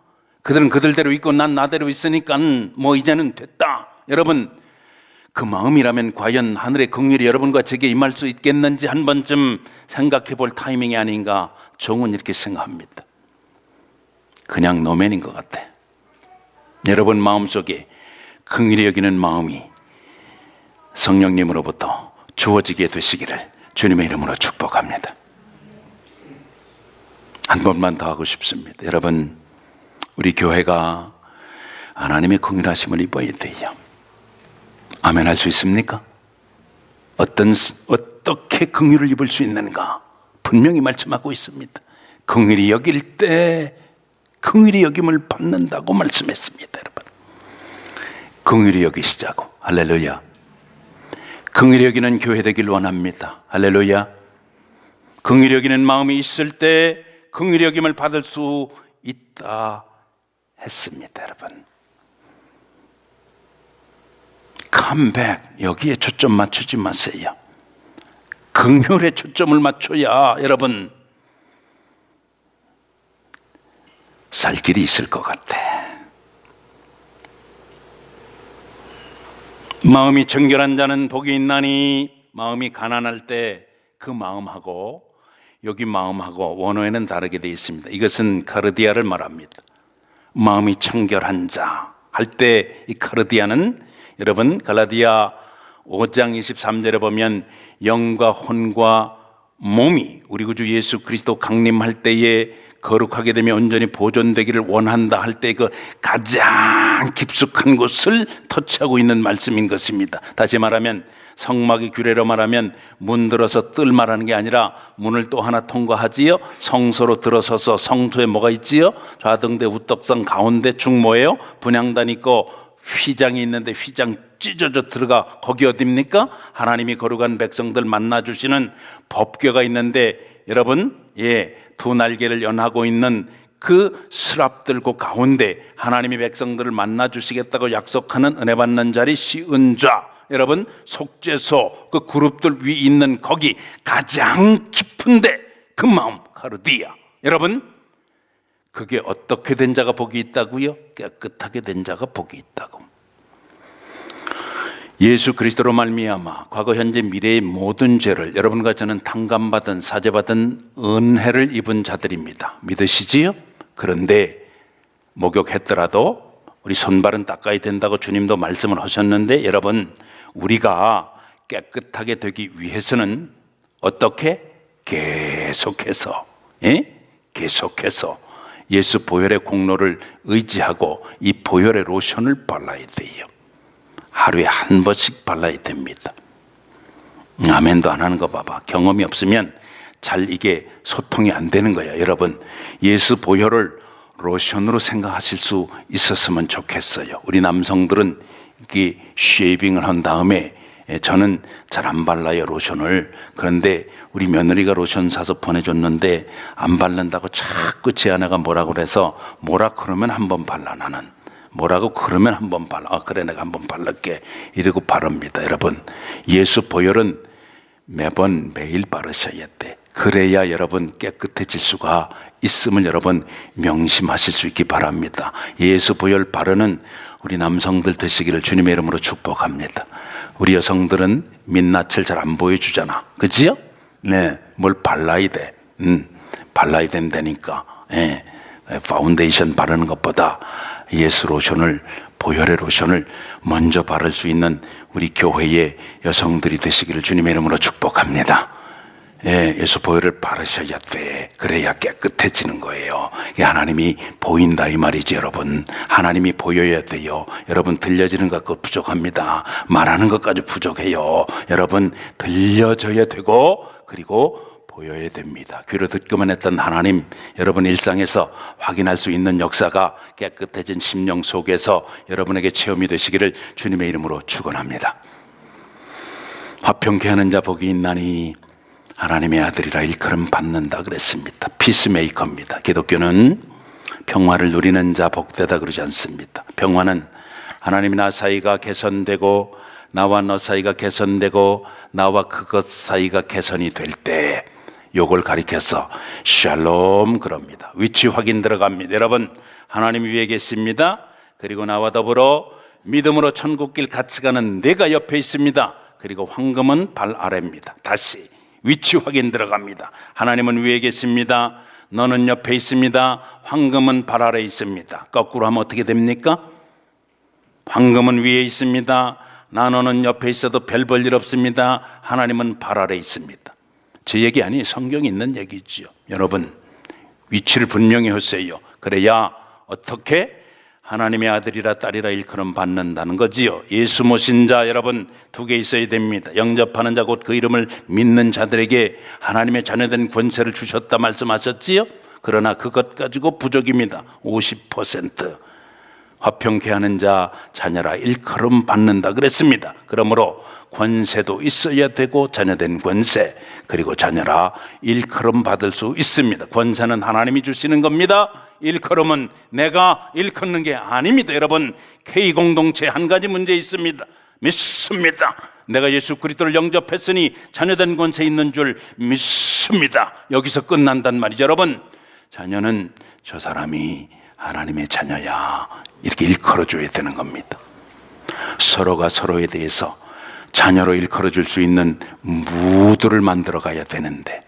[SPEAKER 1] 그들은 그들대로 있고 난 나대로 있으니까 뭐 이제는 됐다. 여러분, 그 마음이라면 과연 하늘의 긍휼이 여러분과 제게 임할 수 있겠는지 한 번쯤 생각해 볼 타이밍이 아닌가 종은 이렇게 생각합니다. 그냥 노맨인 것 같아. 여러분 마음속에 긍휼히 여기는 마음이 성령님으로부터 주어지게 되시기를 주님의 이름으로 축복합니다. 한 번만 더 하고 싶습니다. 여러분, 우리 교회가 하나님의 긍휼하심을 입어야 돼요. 아멘 할 수 있습니까? 어떻게 긍휼을 입을 수 있는가? 분명히 말씀하고 있습니다. 긍휼히 여길 때 긍휼히 여김을 받는다고 말씀했습니다, 여러분. 긍휼히 여기시자고. 할렐루야. 긍휼히 여기는 교회 되길 원합니다. 할렐루야. 긍휼히 여기는 마음이 있을 때 긍휼히 여김을 받을 수 있다 했습니다, 여러분. 컴백, 여기에 초점 맞추지 마세요. 긍휼에 초점을 맞춰야 여러분 살 길이 있을 것 같아. 마음이 정결한 자는 복이 있나니, 마음이 가난할 때 그 마음하고 여기 마음하고 원어에는 다르게 되어 있습니다. 이것은 카르디아를 말합니다. 마음이 청결한 자 할 때 이 카르디아는 여러분 갈라디아 5장 23절에 보면 영과 혼과 몸이 우리 구주 예수 그리스도 강림할 때에 거룩하게 되며 온전히 보존되기를 원한다 할 때 그 가장 깊숙한 곳을 터치하고 있는 말씀인 것입니다. 다시 말하면 성막의 규례로 말하면 문 들어서 뜰 말하는 게 아니라 문을 또 하나 통과하지요. 성소로 들어서서 성소에 뭐가 있지요? 좌등대 우떡상 가운데 중 뭐예요? 분향단 있고 휘장이 있는데 휘장 찢어져 들어가 거기 어딥니까? 하나님이 거룩한 백성들 만나주시는 법궤가 있는데 여러분 두 날개를 연하고 있는 그 수랍들 그 가운데 하나님의 백성들을 만나주시겠다고 약속하는 은혜 받는 자리 시은좌 여러분 속죄소 그 그룹들 위 있는 거기 가장 깊은데 그 마음 카르디아 여러분 그게 어떻게 된 자가 복이 있다고요? 깨끗하게 된 자가 복이 있다고. 예수 그리스도로 말미암아 과거 현재 미래의 모든 죄를 여러분과 저는 탕감받은 사죄받은 은혜를 입은 자들입니다. 믿으시지요? 그런데 목욕했더라도 우리 손발은 닦아야 된다고 주님도 말씀을 하셨는데 여러분 우리가 깨끗하게 되기 위해서는 어떻게? 계속해서 예수 보혈의 공로를 의지하고 이 보혈의 로션을 발라야 돼요. 하루에 한 번씩 발라야 됩니다. 아멘도 안 하는 거 봐봐. 경험이 없으면 잘 이게 소통이 안 되는 거야. 여러분 예수 보혈을 로션으로 생각하실 수 있었으면 좋겠어요. 우리 남성들은 이게 쉐이빙을 한 다음에 저는 잘 안 발라요, 로션을. 그런데 우리 며느리가 로션 사서 보내줬는데 안 바른다고 자꾸 제 아내가 뭐라고 그래서 뭐라 그러면 한번 발라. 나는 뭐라고 그러면 한번 발라. 그래, 내가 한번 바를게 이러고 바릅니다. 여러분, 예수 보혈은 매일 바르셔야 돼. 그래야 여러분 깨끗해질 수가 있음을 여러분 명심하실 수 있기 바랍니다. 예수 보혈 바르는 우리 남성들 되시기를 주님의 이름으로 축복합니다. 우리 여성들은 민낯을 잘 안 보여주잖아, 그지요? 네, 뭘 발라야 돼. 발라야 된다니까. 네, 파운데이션 바르는 것보다 예수 로션을, 보혈의 로션을 먼저 바를 수 있는 우리 교회의 여성들이 되시기를 주님의 이름으로 축복합니다. 예수 보혈을 바르셔야 돼. 그래야 깨끗해지는 거예요. 하나님이 보인다 이 말이지 여러분. 하나님이 보여야 돼요. 여러분, 들려지는 것도 부족합니다. 말하는 것까지 부족해요. 여러분, 들려져야 되고 그리고 보여야 됩니다. 귀로 듣기만 했던 하나님, 여러분 일상에서 확인할 수 있는 역사가 깨끗해진 심령 속에서 여러분에게 체험이 되시기를 주님의 이름으로 축원합니다. 화평케 하는 자 복이 있나니 하나님의 아들이라 일컬음 받는다 그랬습니다. 피스메이커입니다. 기독교는 평화를 누리는 자 복되다 그러지 않습니다. 평화는 하나님 나 사이가 개선되고 나와 너 사이가 개선되고 나와 그것 사이가 개선이 될 때, 요걸 가리켜서 샬롬 그럽니다. 위치 확인 들어갑니다. 여러분, 하나님 위에 계십니다. 그리고 나와 더불어 믿음으로 천국길 같이 가는 내가 옆에 있습니다. 그리고 황금은 발 아래입니다. 다시 위치 확인 들어갑니다. 하나님은 위에 계십니다. 너는 옆에 있습니다. 황금은 발 아래에 있습니다. 거꾸로 하면 어떻게 됩니까? 황금은 위에 있습니다. 너는 옆에 있어도 별 볼 일 없습니다. 하나님은 발 아래에 있습니다. 제 얘기 아니, 성경에 있는 얘기지요. 여러분, 위치를 분명히 하세요. 그래야 어떻게 하나님의 아들이라 딸이라 일컬음 받는다는 거지요. 예수 모신 자 여러분 두 개 있어야 됩니다. 영접하는 자 곧 그 이름을 믿는 자들에게 하나님의 자녀된 권세를 주셨다 말씀하셨지요. 그러나 그것 가지고 부족입니다. 50%. 화평케 하는 자 자녀라 일컬음 받는다 그랬습니다. 그러므로 권세도 있어야 되고 자녀된 권세, 그리고 자녀라 일컬음 받을 수 있습니다. 권세는 하나님이 주시는 겁니다. 일컬음은 내가 일컫는 게 아닙니다. 여러분, K공동체 한 가지 문제 있습니다. 믿습니다. 내가 예수 그리스도를 영접했으니 자녀된 권세 있는 줄 믿습니다. 여기서 끝난단 말이죠. 여러분, 자녀는 저 사람이 하나님의 자녀야 이렇게 일컬어줘야 되는 겁니다. 서로가 서로에 대해서 자녀로 일컬어줄 수 있는 무드를 만들어 가야 되는데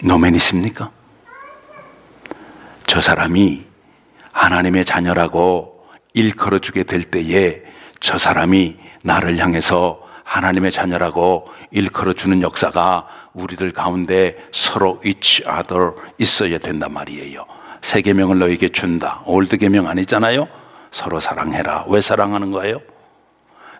[SPEAKER 1] 노맨이십니까? 저 사람이 하나님의 자녀라고 일컬어주게 될 때에 저 사람이 나를 향해서 하나님의 자녀라고 일컬어주는 역사가 우리들 가운데 서로 each other 있어야 된단 말이에요. 새 계명을 너에게 준다. 올드 계명 아니잖아요. 서로 사랑해라. 왜 사랑하는 거예요?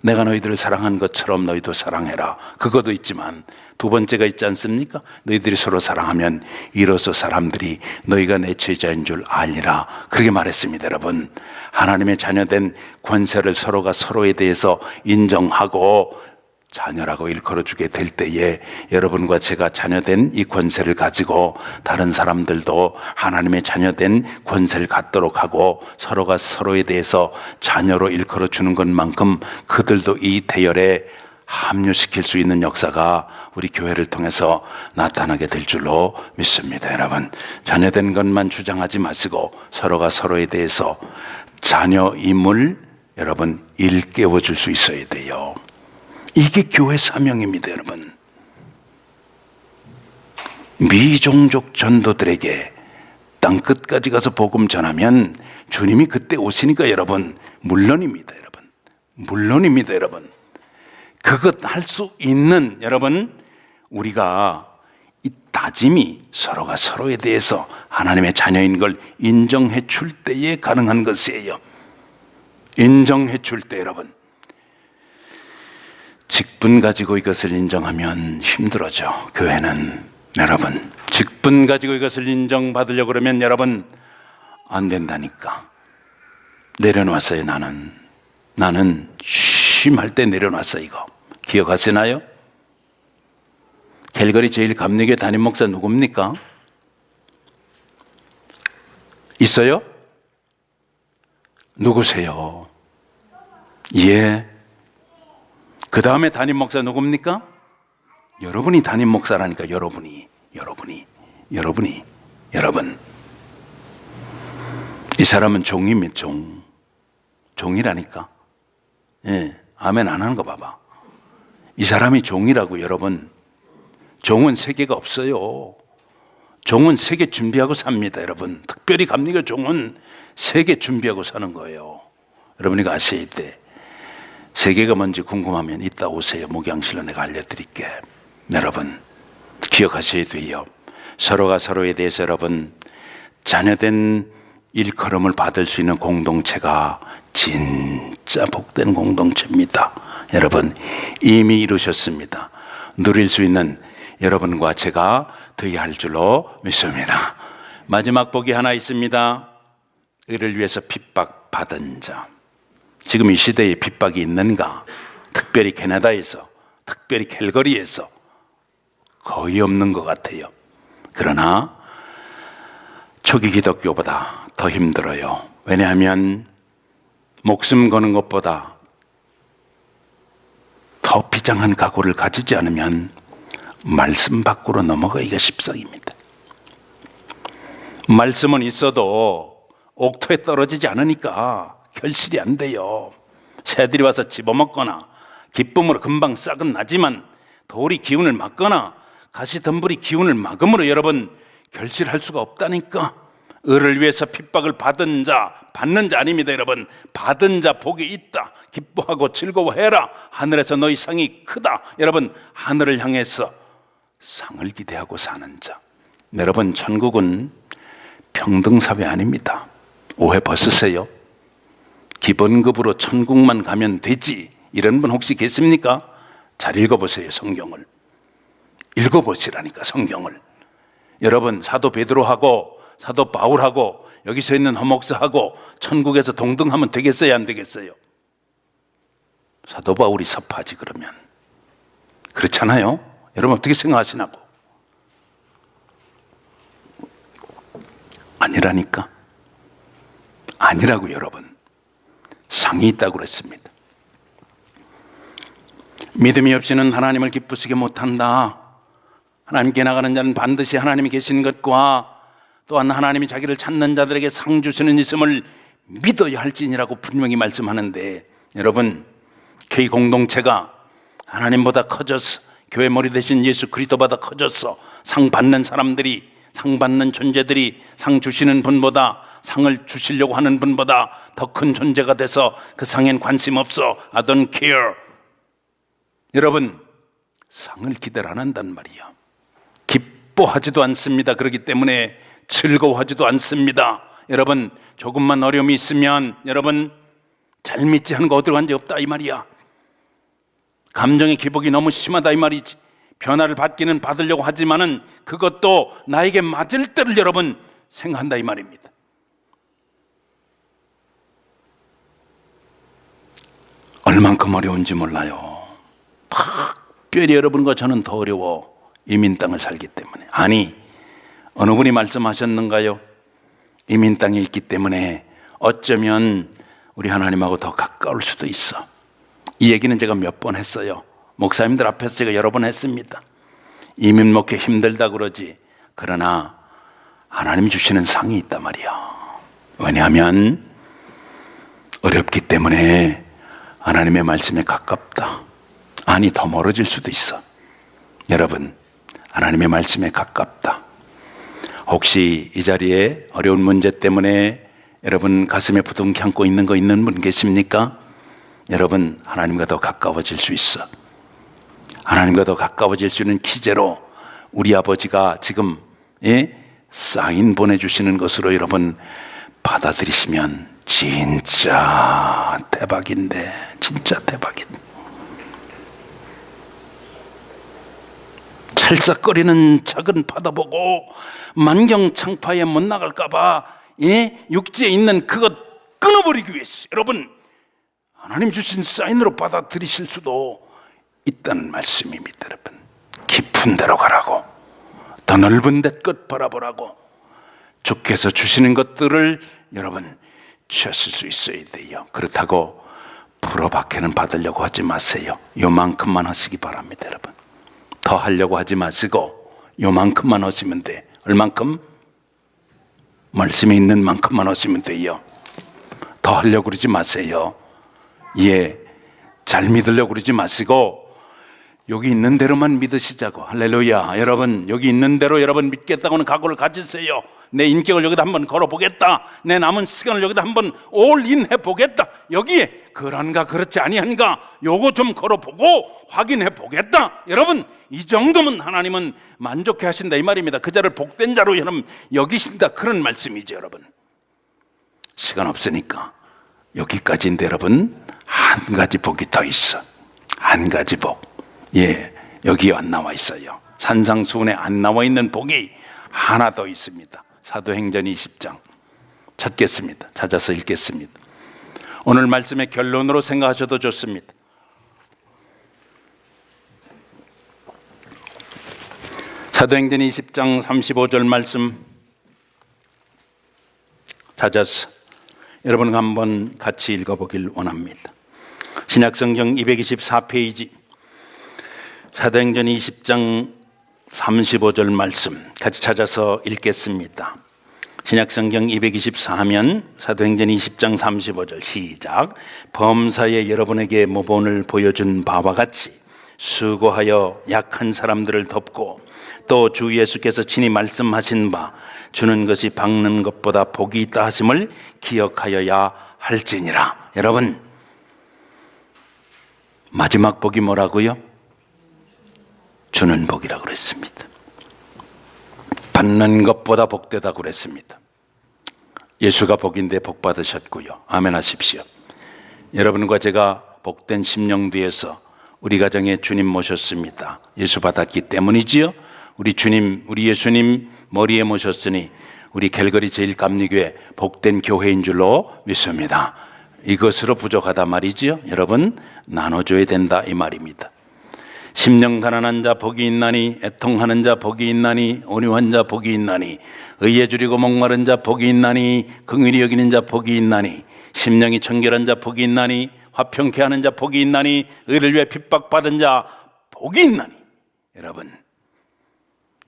[SPEAKER 1] 내가 너희들을 사랑한 것처럼 너희도 사랑해라. 그것도 있지만 두 번째가 있지 않습니까? 너희들이 서로 사랑하면 이로써 사람들이 너희가 내 제자인 줄 알리라. 그렇게 말했습니다. 여러분, 하나님의 자녀된 권세를 서로가 서로에 대해서 인정하고 자녀라고 일컬어주게 될 때에 여러분과 제가 자녀된 이 권세를 가지고 다른 사람들도 하나님의 자녀된 권세를 갖도록 하고 서로가 서로에 대해서 자녀로 일컬어주는 것만큼 그들도 이 대열에 합류시킬 수 있는 역사가 우리 교회를 통해서 나타나게 될 줄로 믿습니다. 여러분, 자녀된 것만 주장하지 마시고 서로가 서로에 대해서 자녀임을 여러분 일깨워 줄 수 있어야 돼요. 이게 교회 사명입니다. 여러분, 미종족 전도들에게 땅끝까지 가서 복음 전하면 주님이 그때 오시니까 여러분 물론입니다. 여러분 물론입니다. 여러분, 그것 할 수 있는 여러분 우리가 이 다짐이 서로가 서로에 대해서 하나님의 자녀인 걸 인정해 줄 때에 가능한 것이에요. 인정해 줄 때 여러분, 직분 가지고 이것을 인정하면 힘들어져. 교회는 여러분 직분 가지고 이것을 인정받으려고 그러면 여러분 안 된다니까. 내려놨어요. 나는 심할 때 내려놨어. 이거 기억하시나요? 캘거리 제1감리교회 담임 목사 누굽니까? 있어요? 누구세요? 예. 그 다음에 담임 목사 누굽니까? 여러분이 담임 목사라니까. 여러분. 이 사람은 종입니다. 종이라니까. 예, 아멘 안 하는 거 봐봐. 이 사람이 종이라고. 여러분, 종은 세계가 없어요. 종은 세계 준비하고 삽니다. 여러분, 특별히 감리교 종은 세계 준비하고 사는 거예요. 여러분이 아셔야 돼. 세계가 뭔지 궁금하면 이따 오세요. 목양실로 내가 알려드릴게. 여러분, 기억하셔야 돼요. 서로가 서로에 대해서 여러분, 자녀된 일컬음을 받을 수 있는 공동체가 진짜 복된 공동체입니다. 여러분, 이미 이루셨습니다. 누릴 수 있는 여러분과 제가 되어야 할 줄로 믿습니다. 마지막 복이 하나 있습니다. 의를 위해서 핍박받은 자. 지금 이 시대에 핍박이 있는가? 특별히 캐나다에서, 특별히 캘거리에서 거의 없는 것 같아요. 그러나 초기 기독교보다 더 힘들어요. 왜냐하면 목숨 거는 것보다 더 비장한 각오를 가지지 않으면 말씀 밖으로 넘어가기가 십상입니다. 말씀은 있어도 옥토에 떨어지지 않으니까 결실이 안 돼요. 새들이 와서 집어먹거나 기쁨으로 금방 싹은 나지만 돌이 기운을 막거나 가시덤불이 기운을 막음으로 여러분 결실할 수가 없다니까. 의를 위해서 핍박을 받은 자, 받는 자 아닙니다. 여러분, 받은 자 복이 있다. 기뻐하고 즐거워해라. 하늘에서 너희 상이 크다. 여러분, 하늘을 향해서 상을 기대하고 사는 자. 여러분, 천국은 평등사회 아닙니다. 오해 벗으세요. 기본급으로 천국만 가면 되지, 이런 분 혹시 계십니까? 잘 읽어보세요. 성경을 읽어보시라니까. 성경을. 여러분, 사도 베드로하고 사도 바울하고 여기 서 있는 허목사하고 천국에서 동등하면 되겠어요, 안 되겠어요? 사도 바울이 섭하지. 그러면 그렇잖아요. 여러분 어떻게 생각하시나고? 아니라니까. 아니라고. 여러분, 상이 있다고 그랬습니다. 믿음이 없이는 하나님을 기쁘시게 못한다. 하나님께 나가는 자는 반드시 하나님이 계신 것과 또한 하나님이 자기를 찾는 자들에게 상 주시는 있음을 믿어야 할지니라고 분명히 말씀하는데, 여러분, K 공동체가 하나님보다 커져서, 교회 머리 대신 예수 그리스도보다 커져서 상 받는 사람들이, 상 받는 존재들이 상 주시는 분보다, 상을 주시려고 하는 분보다 더 큰 존재가 돼서 그 상엔 관심 없어, I don't care. 여러분, 상을 기대를 안 한단 말이야. 기뻐하지도 않습니다. 그렇기 때문에 즐거워하지도 않습니다. 여러분, 조금만 어려움이 있으면 여러분 잘 믿지 하는 거 어디로 간 데 없다 이 말이야. 감정의 기복이 너무 심하다 이 말이지. 변화를 받기는 받으려고 하지만은 그것도 나에게 맞을 때를 여러분 생각한다 이 말입니다. 얼만큼 어려운지 몰라요. 특별히 여러분과 저는 더 어려워. 이민 땅을 살기 때문에. 아니, 어느 분이 말씀하셨는가요? 이민 땅에 있기 때문에 어쩌면 우리 하나님하고 더 가까울 수도 있어. 이 얘기는 제가 몇 번 했어요. 목사님들 앞에서 제가 여러 번 했습니다. 이민 먹기 힘들다 그러지. 그러나 하나님이 주시는 상이 있단 말이야. 왜냐하면 어렵기 때문에 하나님의 말씀에 가깝다. 아니, 더 멀어질 수도 있어. 여러분, 하나님의 말씀에 가깝다. 혹시 이 자리에 어려운 문제 때문에 여러분 가슴에 부둥켜 안고 있는 분 계십니까? 여러분, 하나님과 더 가까워질 수 있어. 하나님과 더 가까워질 수 있는 기제로 우리 아버지가 지금 사인 보내주시는 것으로 여러분 받아들이시면 진짜 대박인데, 진짜 대박인데. 찰싹거리는 작은 바다 보고 만경창파에 못 나갈까봐 육지에 있는 그것 끊어버리기 위해서 여러분 하나님 주신 사인으로 받아들이실 수도 있다는 말씀입니다. 여러분, 깊은 데로 가라고, 더 넓은 데 끝 바라보라고, 주께서 주시는 것들을 여러분 취하실 수 있어야 돼요. 그렇다고 불어박해는 받으려고 하지 마세요. 요만큼만 하시기 바랍니다. 여러분, 더 하려고 하지 마시고 요만큼만 하시면 돼. 얼만큼? 말씀에 있는 만큼만 하시면 돼요. 더 하려고 그러지 마세요. 예, 잘 믿으려고 그러지 마시고 여기 있는 대로만 믿으시자고. 할렐루야. 여러분, 여기 있는 대로 여러분 믿겠다고는 각오를 가지세요. 내 인격을 여기다 한번 걸어보겠다. 내 남은 시간을 여기다 한번 올인해 보겠다. 여기에 그런가 그렇지 아니한가 요거 좀 걸어보고 확인해 보겠다. 여러분, 이 정도면 하나님은 만족해 하신다 이 말입니다. 그 자를 복된 자로 여러분 여기신다, 그런 말씀이죠. 여러분, 시간 없으니까 여기까지인데 여러분, 한 가지 복이 더 있어. 한 가지 복. 예, 여기 안 나와 있어요. 산상수훈에 안 나와 있는 복이 하나 더 있습니다. 사도행전 20장 찾겠습니다. 찾아서 읽겠습니다. 오늘 말씀의 결론으로 생각하셔도 좋습니다. 사도행전 20장 35절 말씀 찾아서 여러분 한번 같이 읽어보길 원합니다. 신약성경 224페이지 사도행전 20장 35절 말씀 같이 찾아서 읽겠습니다. 신약성경 224면 사도행전 20장 35절 시작. 범사에 여러분에게 모본을 보여준 바와 같이 수고하여 약한 사람들을 돕고 또 주 예수께서 친히 말씀하신 바 주는 것이 박는 것보다 복이 있다 하심을 기억하여야 할지니라. 여러분, 마지막 복이 뭐라고요? 주는 복이라고 그랬습니다. 받는 것보다 복되다고 그랬습니다. 예수가 복인데 복 받으셨고요. 아멘 하십시오. 여러분과 제가 복된 심령 뒤에서 우리 가정에 주님 모셨습니다. 예수 받았기 때문이지요. 우리 주님, 우리 예수님 머리에 모셨으니 우리 갤거리 제일감리교회 복된 교회인 줄로 믿습니다. 이것으로 부족하다 말이지요. 여러분, 나눠줘야 된다 이 말입니다. 심령 가난한 자 복이 있나니, 애통하는 자 복이 있나니, 온유한 자 복이 있나니, 의에 줄이고 목마른 자 복이 있나니, 긍휼히 여기는 자 복이 있나니, 심령이 청결한 자 복이 있나니, 화평케 하는 자 복이 있나니, 의를 위해 핍박받은 자 복이 있나니. 여러분,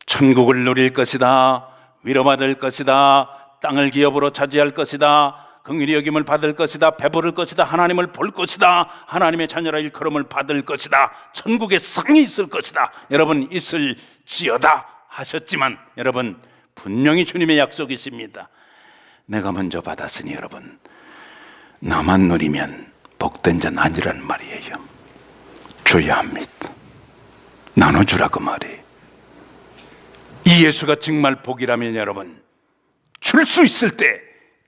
[SPEAKER 1] 천국을 누릴 것이다, 위로받을 것이다, 땅을 기업으로 차지할 것이다, 긍휼히 여김을 받을 것이다, 배부를 것이다, 하나님을 볼 것이다, 하나님의 자녀라 일컬음을 받을 것이다, 천국에 상이 있을 것이다. 여러분, 있을지어다 하셨지만 여러분, 분명히 주님의 약속이 있습니다. 내가 먼저 받았으니 여러분, 나만 누리면 복된 자는 아니란 말이에요. 줘야 합니다. 나눠주라고 말이에요. 이 예수가 정말 복이라면 여러분, 줄 수 있을 때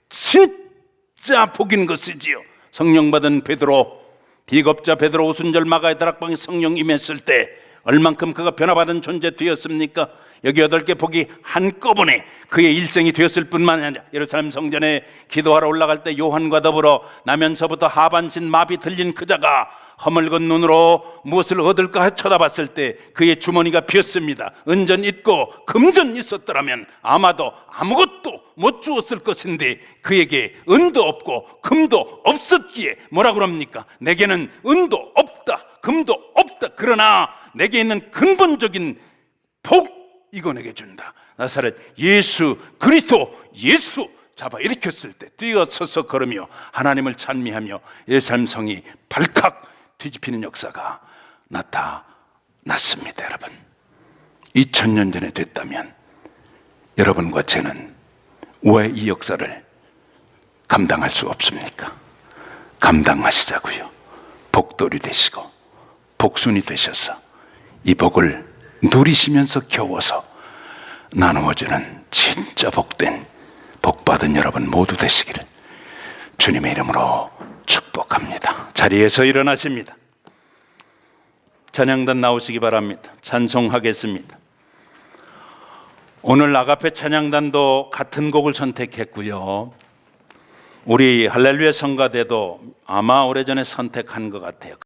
[SPEAKER 1] 진짜 복인 것이지요. 성령 받은 베드로, 비겁자 베드로 오순절 마가의 다락방에 성령 임했을 때 얼만큼 그가 변화받은 존재 되었습니까? 여기 8개 복이 한꺼번에 그의 일생이 되었을 뿐만 아니라 예루살렘 성전에 기도하러 올라갈 때 요한과 더불어 나면서부터 하반신 마비 들린 그 자가 허물건 눈으로 무엇을 얻을까 쳐다봤을 때 그의 주머니가 비었습니다. 은전 있고 금전 있었더라면 아마도 아무것도 못 주었을 것인데 그에게 은도 없고 금도 없었기에 뭐라고 합니까? 내게는 은도 없다, 금도 없다. 그러나 내게 있는 근본적인 복, 이거 내게 준다. 나사렛 예수 그리스도 예수 잡아 일으켰을 때 뛰어서서 걸으며 하나님을 찬미하며 예루살렘 성이 발칵 뒤집히는 역사가 나타났습니다. 여러분, 2000년 전에 됐다면 여러분과 저는 왜 이 역사를 감당할 수 없습니까? 감당하시자고요. 복돌이 되시고 복순이 되셔서 이 복을 누리시면서 겨워서 나누어주는 진짜 복된 복받은 여러분 모두 되시기를 주님의 이름으로 축복합니다. 자리에서 일어나십니다. 찬양단 나오시기 바랍니다. 찬송하겠습니다. 오늘 아가페 찬양단도 같은 곡을 선택했고요. 우리 할렐루야 성가대도 아마 오래전에 선택한 것 같아요.